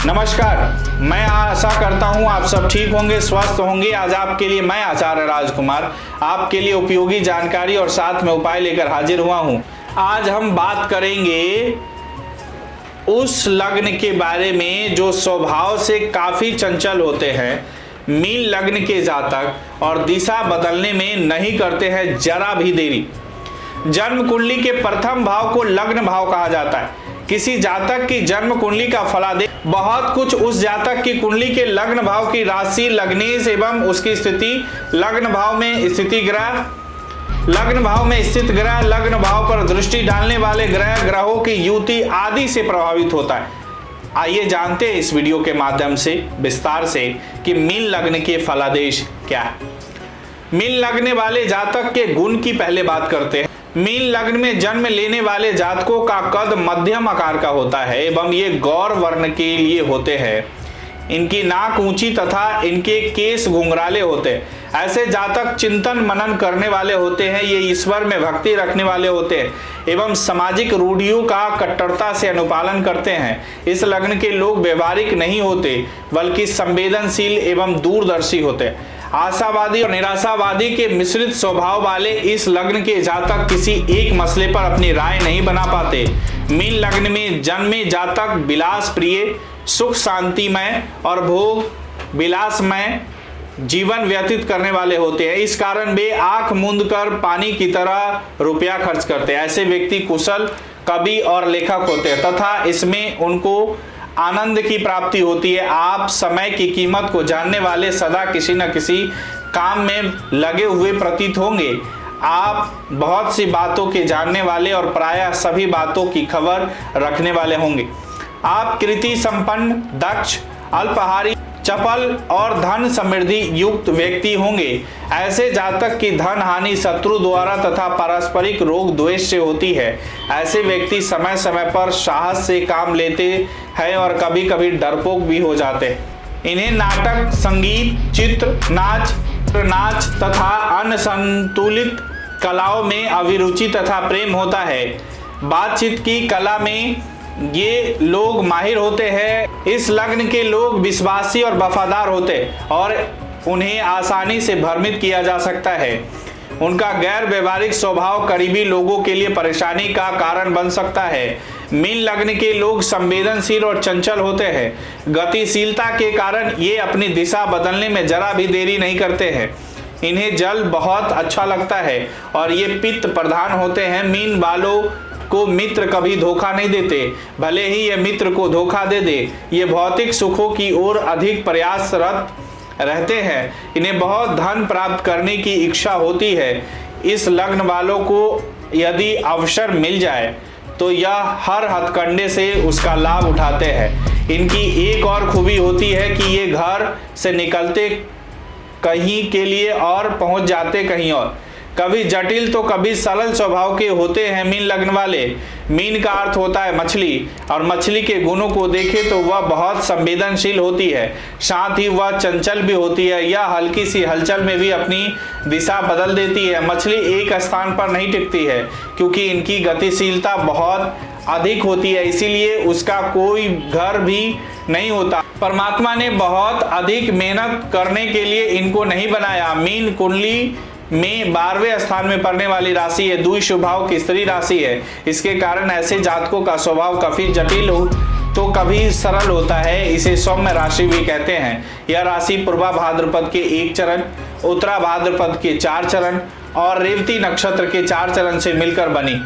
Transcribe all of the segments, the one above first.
नमस्कार, मैं आशा करता हूं आप सब ठीक होंगे, स्वस्थ होंगे। आज आपके लिए मैं आचार्य राजकुमार आपके लिए उपयोगी जानकारी और साथ में उपाय लेकर हाजिर हुआ हूं। आज हम बात करेंगे उस लग्न के बारे में जो स्वभाव से काफी चंचल होते हैं, मीन लग्न के जातक और दिशा बदलने में नहीं करते हैं जरा भी देरी। जन्म कुंडली के प्रथम भाव को लग्न भाव कहा जाता है। किसी जातक की जन्म कुंडली का फलादेश बहुत कुछ उस जातक की कुंडली के लग्न भाव की राशि, लग्नेश एवं उसकी स्थिति, लग्न भाव में स्थित ग्रह, लग्न भाव में स्थित ग्रह, लग्न भाव पर दृष्टि डालने वाले ग्रह, ग्रहों की युति आदि से प्रभावित होता है। आइए जानते हैं इस वीडियो के माध्यम से विस्तार से कि मीन लग्न के फलादेश क्या है। मीन लग्न वाले जातक के गुण की पहले बात करते हैं। मीन लग्न में जन्म लेने वाले जातकों का कद मध्यम आकार का होता है एवं ये गौर वर्ण के लिए होते हैं। इनकी नाक ऊंची तथा इनके केस घुंघराले होते हैं। ऐसे जातक चिंतन मनन करने वाले होते हैं। ये ईश्वर में भक्ति रखने वाले होते हैं एवं सामाजिक रूढ़ियों का कट्टरता से अनुपालन करते हैं। इस लग्न के लोग व्यवहारिक नहीं होते बल्कि संवेदनशील एवं दूरदर्शी होते हैं। आशावादी और निराशावादी के मिश्रित स्वभाव वाले इस लग्न के जातक किसी एक मसले पर अपनी राय नहीं बना पाते। मीन लग्न में जन्मे जातक विलास प्रिय, सुख शांतिमय और भोग विलासमय जीवन व्यतीत करने वाले होते हैं। इस कारण वे आंख मूंद कर पानी की तरह रुपया खर्च करते हैं। ऐसे व्यक्ति कुशल, कवि और लेखक होते हैं तथा इसमें उनको आनंद की प्राप्ति होती है। आप समय की कीमत को जानने वाले, सदा किसी न किसी काम में लगे हुए प्रतीत होंगे। आप बहुत सी बातों के जानने वाले और प्रायः सभी बातों की खबर रखने वाले होंगे। आप कृति संपन्न, दक्ष, अल्पाहारी, चपल और धन समृद्धि युक्त व्यक्ति होंगे। ऐसे जातक की धन हानि शत्रु द्वारा तथा पारस्परिक रोग द्वेष से होती है। ऐसे व्यक्ति समय समय पर साहस से काम लेते हैं और कभी कभी डरपोक भी हो जाते हैं। इन्हें नाटक, संगीत, चित्र, नाच तथा अन्य संतुलित कलाओं में अभिरुचि तथा प्रेम होता है। बातचीत की कला में ये लोग माहिर होते हैं। इस लग्न के लोग विश्वासी और वफादार होते हैं और उन्हें आसानी से भ्रमित किया जा सकता है। उनका गैर व्यवहारिक स्वभाव करीबी लोगों के लिए परेशानी का कारण बन सकता है। मीन लग्न के लोग संवेदनशील और चंचल होते हैं। गतिशीलता के कारण ये अपनी दिशा बदलने में जरा भी देरी नहीं करते हैं। इन्हें जल बहुत अच्छा लगता है और ये पित्त प्रधान होते हैं। मीन वालों को मित्र कभी धोखा नहीं देते, भले ही ये मित्र को धोखा दे दे। ये भौतिक सुखों की ओर अधिक प्रयासरत रहते हैं। इन्हें बहुत धन प्राप्त करने की इच्छा होती है। इस लग्न वालों को यदि अवसर मिल जाए तो यह हर हथकंडे से उसका लाभ उठाते हैं। इनकी एक और खूबी होती है कि ये घर से निकलते कहीं के लिए और पहुंच जाते कहीं और। कभी जटिल तो कभी सरल स्वभाव के होते हैं मीन लग्न वाले। मीन का अर्थ होता है मछली और मछली के गुणों को देखें तो वह बहुत संवेदनशील होती है, साथ ही वह चंचल भी होती है। यह हल्की सी हलचल में भी अपनी दिशा बदल देती है। मछली एक स्थान पर नहीं टिकती है क्योंकि इनकी गतिशीलता बहुत अधिक होती है, इसीलिए उसका कोई घर भी नहीं होता। परमात्मा ने बहुत अधिक मेहनत करने के लिए इनको नहीं बनाया। मीन कुंडली में 12वें स्थान में पड़ने वाली राशि है। द्वि स्वभाव की स्त्री राशि है। इसके कारण ऐसे जातकों का स्वभाव काफी जटिल हो तो कभी सरल होता है। इसे सौम्य राशि भी कहते हैं। यह राशि पूर्वा भाद्रपद के 1 चरण, उत्तरा भाद्रपद के 4 चरण और रेवती नक्षत्र के 4 चरण से मिलकर बनी।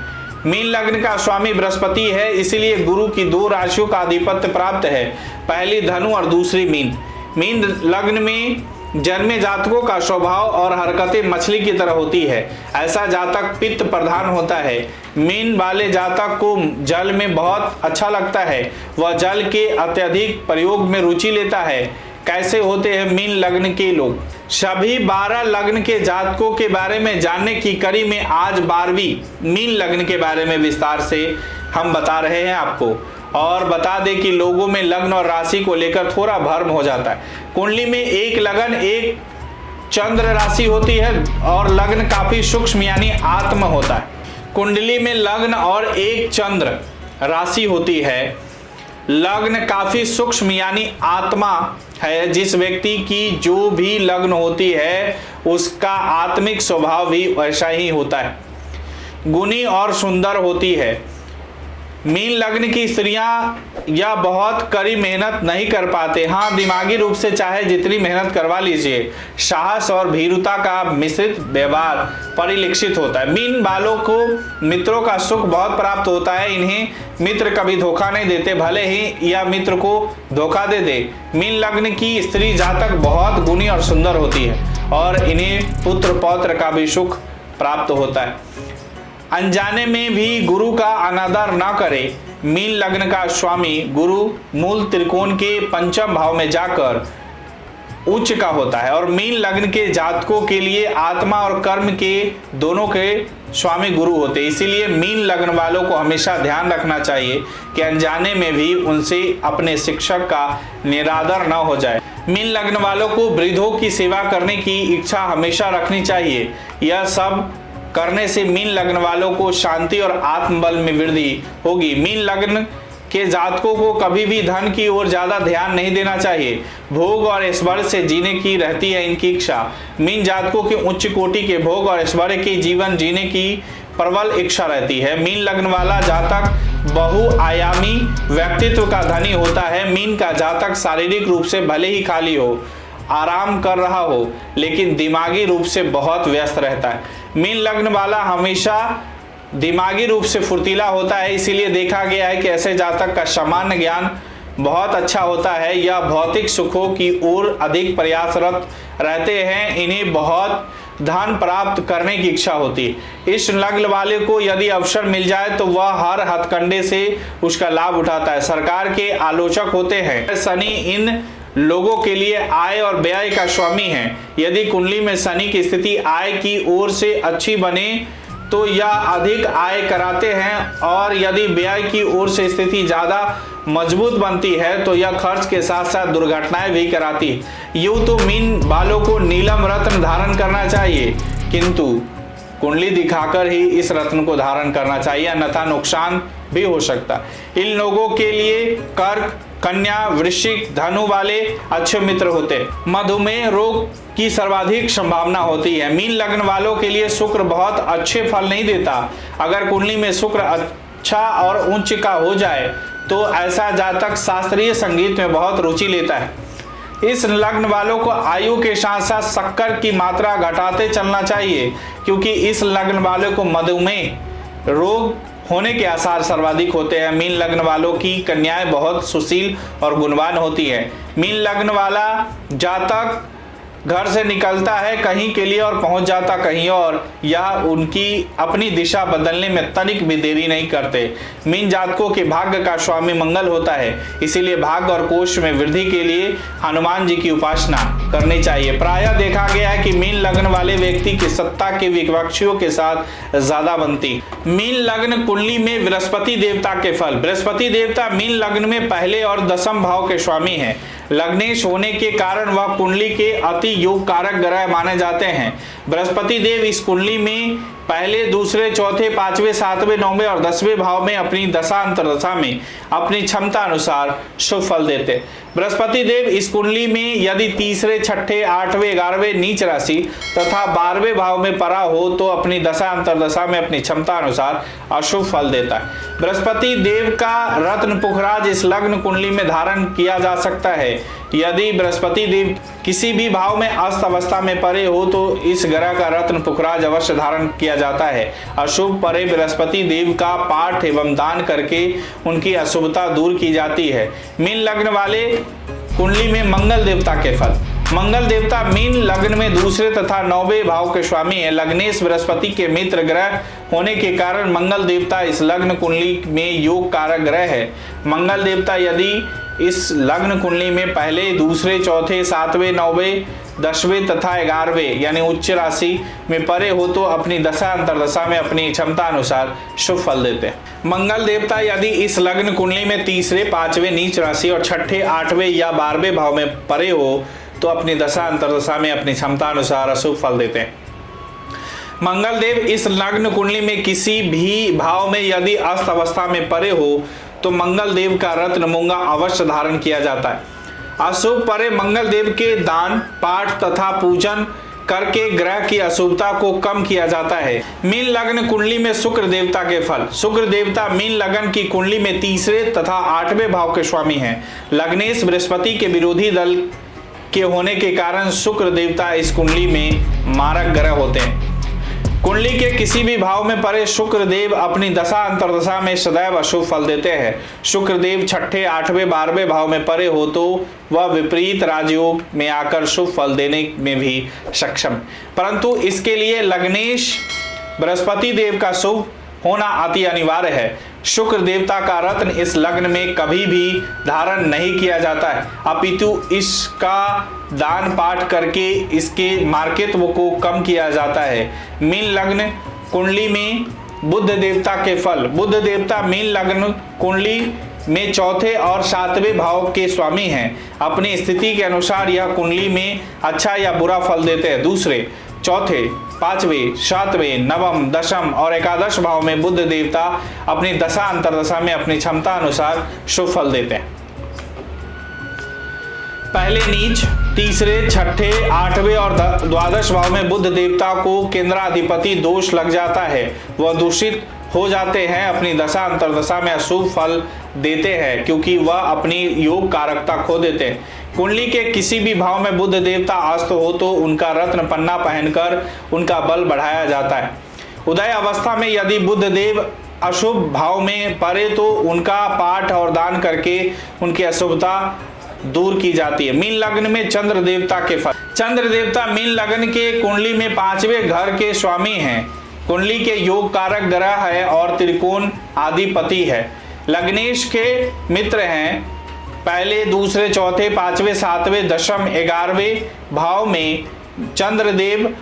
मीन लग्न का स्वामी बृहस्पति है, इसलिए गुरु की 2 राशियों का आधिपत्य प्राप्त है, पहली धनु और दूसरी मीन। मीन लग्न में जन्मे जातकों का स्वभाव और हरकतें मछली की तरह होती है। ऐसा जातक पित्त प्रधान होता है। मीन वाले जातक को जल में बहुत अच्छा लगता है। वह जल के अत्यधिक प्रयोग में रुचि लेता है। कैसे होते हैं मीन लग्न के लोग? सभी 12 लग्न के जातकों के बारे में जानने की कड़ी में आज 12वीं मीन लग्न के बारे में विस्तार से हम बता रहे हैं आपको। और बता दें कि लोगों में लग्न और राशि को लेकर थोड़ा भ्रम हो जाता है। कुंडली में एक लगन, एक चंद्र राशि होती है और लग्न काफी सूक्ष्म यानी आत्म होता है। कुंडली में लग्न और एक चंद्र राशि होती है लग्न काफी सूक्ष्म यानी आत्मा है। जिस व्यक्ति की जो भी लग्न होती है उसका आत्मिक स्वभाव भी वैसा ही होता है, गुणी और सुंदर होती है। मीन लग्न की स्त्रियां या बहुत कड़ी मेहनत नहीं कर पाते। हाँ, दिमागी रूप से चाहे जितनी मेहनत करवा लीजिए, साहस और भीरुता का मिश्रित व्यवहार परिलक्षित होता है। मीन वालों को मित्रों का सुख बहुत प्राप्त होता है। इन्हें मित्र कभी धोखा नहीं देते, भले ही यह मित्र को धोखा दे दे। मीन लग्न की स्त्री जातक बहुत गुणी और सुंदर होती है और इन्हें पुत्र पौत्र का भी सुख प्राप्त होता है। अनजाने में भी गुरु का अनादर न करे। मीन लग्न का स्वामी गुरु मूल त्रिकोण के पंचम भाव में जाकर उच्च का होता है और मीन लग्न के जातकों के लिए आत्मा और कर्म के दोनों के स्वामी गुरु होते हैं। इसीलिए मीन लग्न वालों को हमेशा ध्यान रखना चाहिए कि अनजाने में भी उनसे अपने शिक्षक का निरादर न हो जाए। मीन लग्न वालों को वृद्धों की सेवा करने की इच्छा हमेशा रखनी चाहिए। यह सब करने से मीन लग्न वालों को शांति और आत्मबल में वृद्धि होगी। मीन लग्न के जातकों को कभी भी धन की ओर ज्यादा ध्यान नहीं देना चाहिए। भोग और ऐश्वर्य से जीने की रहती है इनकी इच्छा। मीन जातकों के उच्च कोटि के भोग और ऐश्वर्य के जीवन जीने की प्रबल इच्छा रहती है। मीन लग्न वाला जातक बहुआयामी व्यक्तित्व का धनी होता है। मीन का जातक शारीरिक रूप से भले ही खाली हो, आराम कर रहा हो, लेकिन दिमागी रूप से बहुत व्यस्त रहता है। मीन लग्न वाला हमेशा दिमागी रूप से फुर्तीला होता है। इसीलिए देखा गया है कि ऐसे जातक का सामान्य ज्ञान बहुत अच्छा होता है। यह भौतिक सुखों की ओर अधिक प्रयासरत रहते हैं। इन्हें बहुत धन प्राप्त करने की इच्छा होती है। इस लग्न वाले को यदि अवसर मिल जाए तो वह हर हथकंडे से उसका लाभ उठाता है। सरकार के आलोचक होते हैं। शनि इन लोगों के लिए आय और व्यय का स्वामी है। यदि कुंडली में शनि की स्थिति आय की ओर से अच्छी बने तो यह अधिक आय कराते हैं और यदि व्यय की ओर से स्थिति ज्यादा मजबूत बनती है तो यह खर्च के साथ साथ दुर्घटनाएं भी कराती है। यूं तो मीन वालों को नीलम रत्न धारण करना चाहिए, किंतु कुंडली दिखाकर ही इस रत्न को धारण करना चाहिए, अन्यथा नुकसान भी हो सकता। इन लोगों के लिए कर्क, कन्या, वृश्चिक, धनु वाले अच्छे मित्र होते। मधुमेह रोग की सर्वाधिक संभावना होती है। मीन लग्न वालों के लिए शुक्र बहुत अच्छे फल नहीं देता। अगर कुंडली में शुक्र अच्छा और उच्च का हो जाए तो ऐसा जातक शास्त्रीय संगीत में बहुत रुचि लेता है। इस लग्न वालों को आयु के साथ साथ शक्कर की मात्रा घटाते चलना चाहिए, क्योंकि इस लग्न वालों को मधुमेह रोग होने के आसार सर्वाधिक होते हैं। मीन लग्न वालों की कन्याएं बहुत सुशील और गुणवान होती है। मीन लग्न वाला जातक घर से निकलता है कहीं के लिए और पहुंच जाता कहीं और। यह उनकी अपनी दिशा बदलने में तनिक भी देरी नहीं करते। मीन जातकों के भाग्य का स्वामी मंगल होता है। इसीलिए भाग्य और कोष में वृद्धि के लिए हनुमान जी की उपासना करनी चाहिए। प्रायः देखा गया है कि मीन लग्न वाले व्यक्ति की सत्ता के विपक्षियों के साथ ज्यादा बनती। मीन लग्न कुंडली में बृहस्पति देवता के फल। बृहस्पति देवता मीन लग्न में पहले और दसम भाव के स्वामी है। लग्नेश होने के कारण वह कुंडली के अति योग कारक ग्रह माने जाते हैं। बृहस्पति देव इस कुंडली में पहले, दूसरे, चौथे, पांचवें, सातवें, नौवें और 10वें भाव में अपनी दशा अंतर्दशा में अपनी क्षमता अनुसार शुभ फल देते। बृहस्पति देव इस कुंडली में यदि तीसरे, छठे, 8वें, 11वें नीच राशि तथा 12वें भाव में परा हो तो अपनी दशा अंतर्दशा में अपनी क्षमता अनुसार अशुभ फल देता है। बृहस्पति देव का रत्न पुखराज इस लग्न कुंडली में धारण किया जा सकता है। यदि बृहस्पति देव किसी भी भाव में अस्त अवस्था में परे हो तो इस ग्रह का रत्न पुखराज अवश्य धारण किया जाता है। अशुभ परे बृहस्पति देव का पाठ एवं दान करके उनकी अशुभता दूर की जाती है। मीन लग्न वाले कुंडली में मंगल देवता के फल। मंगल देवता मीन लग्न में दूसरे तथा 9वें भाव के स्वामी है। लग्नेश बृहस्पति के मित्र ग्रह होने के कारण मंगल देवता इस लग्न कुंडली में योग कारक ग्रह है। मंगल देवता यदि इस लग्न कुंडली में पहले, दूसरे, चौथे, 7वें, 9वें, 10वें तथा 11वें यानी उच्च राशि में परे हो तो अपनी दशा अंतर्दशा में अपनी क्षमता अनुसार शुभ फल देते हैं। मंगल देवता यदि इस लग्न कुंडली में तीसरे, 5वें नीच राशि और छठे, 8वें या 12वें भाव में परे हो तो अपनी दशा अंतर्दशा में अपनी क्षमता अनुसार अशुभ फल देते हैं। मंगल देव इस लग्न कुंडली में किसी भी भाव में यदि अस्त अवस्था में परे हो तो मंगल देव का रत्न मूंगा अवश्य धारण किया जाता है। अशुभ परे मंगल देव के दान पाठ तथा पूजन करके ग्रह की अशुभता को कम किया जाता है। मीन लग्न कुंडली में शुक्र देवता के फल। शुक्र देवता मीन लग्न की कुंडली में तीसरे तथा 8वें भाव के स्वामी हैं। लग्नेश बृहस्पति के विरोधी दल के होने के कारण शुक्र देवता इस कुंडली में मारक ग्रह होते हैं। कुंडली के किसी भी भाव में परे शुक्र देव अपनी दशा अंतरदशा में सदैव अशुभ फल देते हैं। शुक्र देव 6ठे 8वें 12वें भाव में परे हो तो वह विपरीत राजयोग में आकर शुभ फल देने में भी सक्षम, परंतु इसके लिए लग्नेश बृहस्पति देव का शुभ होना अति अनिवार्य है। शुक्र देवता का रत्न इस लग्न में कभी भी धारण नहीं किया जाता है, अपितु इसका दान पाठ करके इसके मार्केत्व को कम किया जाता है। मीन लग्न कुंडली में बुध देवता के फल। बुध देवता मीन लग्न कुंडली में चौथे और 7वें भाव के स्वामी हैं। अपनी स्थिति के अनुसार यह कुंडली में अच्छा या बुरा फल देते हैं। दूसरे, चौथे, 5वें, 7वें, 9वें, 10वें और 11वें भाव में बुध देवता अपनी दशा अंतरदशा में अपनी क्षमता अनुसार शुभ फल देते हैं। पहले नीच, तीसरे, 6ठे, 8वें और 12वें भाव में बुध देवता को केंद्राधिपति दोष लग जाता है, वह दूषित हो जाते हैं, अपनी दशा अंतरदशा में अशुभ फल देते हैं क्योंकि वह अपनी योग कारकता खो देते हैं। कुंडली के किसी भी भाव में बुध देवता अस्त हो तो उनका रत्न पन्ना पहनकर उनका बल बढ़ाया जाता है। उदय अवस्था में यदि बुध देव अशुभ भाव में परे तो उनका पाठ और दान करके उनकी अशुभता दूर की जाती है। मीन लग्न में चंद्र देवता के फल। चंद्र देवता मीन लग्न के कुंडली में 5वें घर के स्वामी हैं। कुंडली के योग कारक ग्रह है और त्रिकोण आदिपति है। लग्नेश के मित्र हैं। पहले, दूसरे, चौथे, 5वें, 7वें, 10वें, 11वें भाव में चंद्रदेव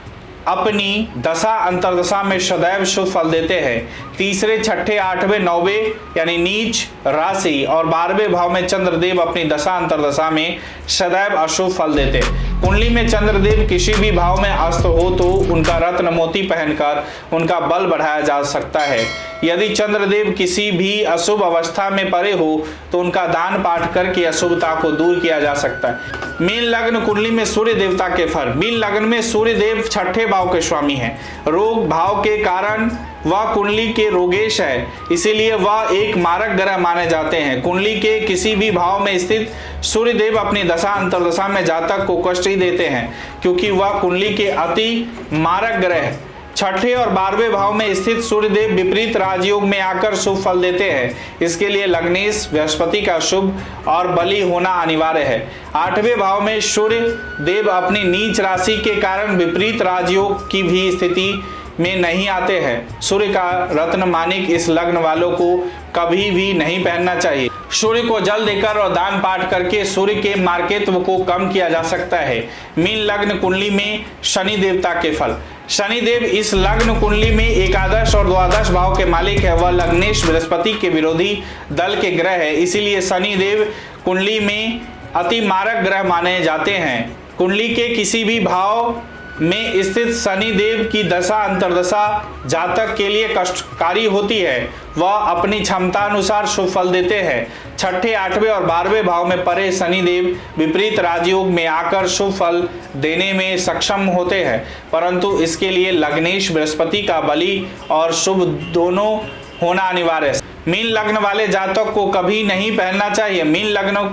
अपनी दशा अंतरदशा में सदैव शुभ फल देते हैं। तीसरे, 6ठे, 8वें, 9वें यानी नीच राशि और 12वें भाव में चंद्रदेव अपनी दशा अंतरदशा में सदैव अशुभ फल देते हैं। कुंडली में चंद्रदेव किसी भी भाव में अस्त हो तो उनका रत्न मोती पहनकर उनका बल बढ़ाया जा सकता है। यदि चंद्रदेव किसी भी अशुभ अवस्था में परे हो तो उनका दान पाठ करके अशुभता को दूर किया जा सकता है। मीन लग्न कुंडली में सूर्य देवता के फल। मीन लग्न में सूर्य देव 6ठे भाव के स्वामी हैं। रोग भाव के कारण वह कुंडली के रोगेश है, इसीलिए वह एक मारक ग्रह माने जाते हैं। कुंडली के किसी भी भाव में स्थित सूर्य देव अपनी दशा अंतरदशा में जातक को कष्ट ही देते हैं क्योंकि वह कुंडली के अति मारक ग्रह। 6ठे और 12वें भाव में स्थित सूर्यदेव विपरीत राजयोग में आकर शुभ फल देते हैं, इसके लिए लग्नेश बृहस्पति का शुभ और बली होना अनिवार्य है। 8वें भाव में सूर्य देव अपनी नीच राशि के कारण विपरीत राजयोग की भी स्थिति में नहीं आते हैं। सूर्य का रत्न मानिक इस लग्न वालों को कभी भी नहीं पहनना चाहिए। सूर्य को जल देकर और दान पाठ करके सूर्य के मार्केत्व को कम किया जा सकता है। मीन लग्न कुंडली में शनि देवता के फल। शनिदेव इस लग्न कुंडली में एकादश और द्वादश भाव के मालिक है। वह लग्नेश बृहस्पति के विरोधी दल के ग्रह है, इसीलिए शनिदेव कुंडली में अति मारक ग्रह माने जाते हैं। कुंडली के किसी भी भाव में स्थित शनिदेव की दशा अंतरदशा जातक के लिए कष्टकारी होती है। वह अपनी क्षमता अनुसार शुभ फल देते हैं। 6ठे, 8वें और 12वें भाव में परे शनिदेव विपरीत राजयोग में आकर शुभ फल देने में सक्षम होते हैं, परंतु इसके लिए लग्नेश बृहस्पति का बली और शुभ दोनों होना अनिवार्य है। मीन लग्न वाले जातक को कभी नहीं पहनना चाहिए। मीन लग्न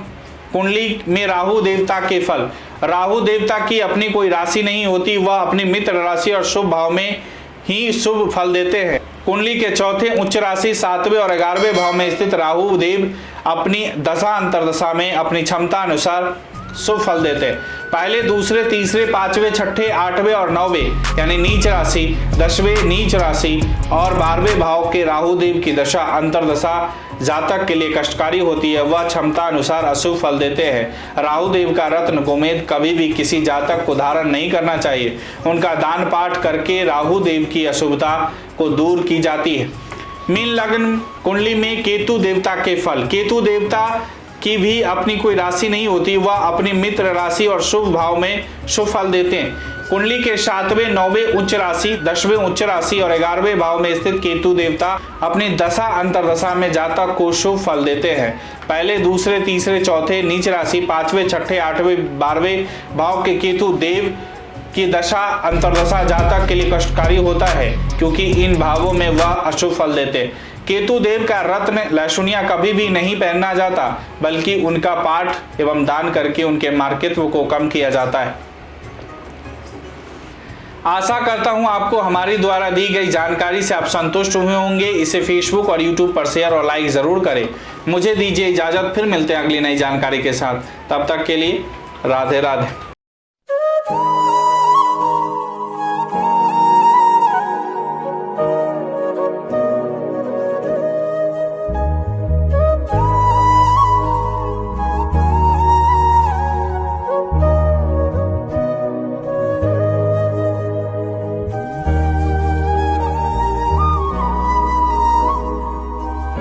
कुंडली में राहु देवता के फल। राहु देवता की अपनी कोई राशि नहीं होती, वह अपनी मित्र राशि और शुभ भाव में ही शुभ फल देते हैं। कुंडली के चौथे, उच्च राशि, 7वें और 11वें भाव में स्थित राहु देव अपनी दशा अंतरदशा में अपनी क्षमता अनुसार शुभ फल देते हैं। पहले, दूसरे, तीसरे, 5वें, 6ठे, 8वें और 9वें यानी नीच राशि, 10वें नीच राशि और 12वें भाव के राहु देव की दशा अंतरदशा जातक के लिए कष्टकारी होती है। वह क्षमता अनुसार अशुभ फल देते हैं। राहु देव का रत्न गोमेद कभी भी किसी जातक को धारण नहीं करना चाहिए। उनका दान पाठ करके राहु देव की अशुभता को दूर की जाती है। मीन लग्न कुंडली में केतु देवता के फल। केतु देवता की भी अपनी कोई राशि नहीं होती, वह अपनी मित्र राशि और शुभ भाव में शुभ फल देते हैं। कुंडली के 7वें 9वें उच्च राशि, 10वें उच्च राशि और 11वें भाव में स्थित केतु देवता अपनी दशा अंतरदशा में जातक को शुभ फल देते हैं। पहले, दूसरे, तीसरे, चौथे नीच राशि, 5वें, 6ठे, 8वें, 12वें भाव के केतु देव की दशा अंतरदशा जातक के लिए कष्टकारी होता है, क्योंकि इन भावों में वह अशुभ फल देते। केतु देव का रत्न लहसुनिया कभी भी नहीं पहना जाता, बल्कि उनका पाठ एवं दान करके उनके मार्केत्व को कम किया जाता है। आशा करता हूं आपको हमारी द्वारा दी गई जानकारी से आप संतुष्ट हुए होंगे। इसे फेसबुक और यूट्यूब पर शेयर और लाइक जरूर करें। मुझे दीजिए इजाजत, फिर मिलते हैं अगली नई जानकारी के साथ। तब तक के लिए राधे राधे।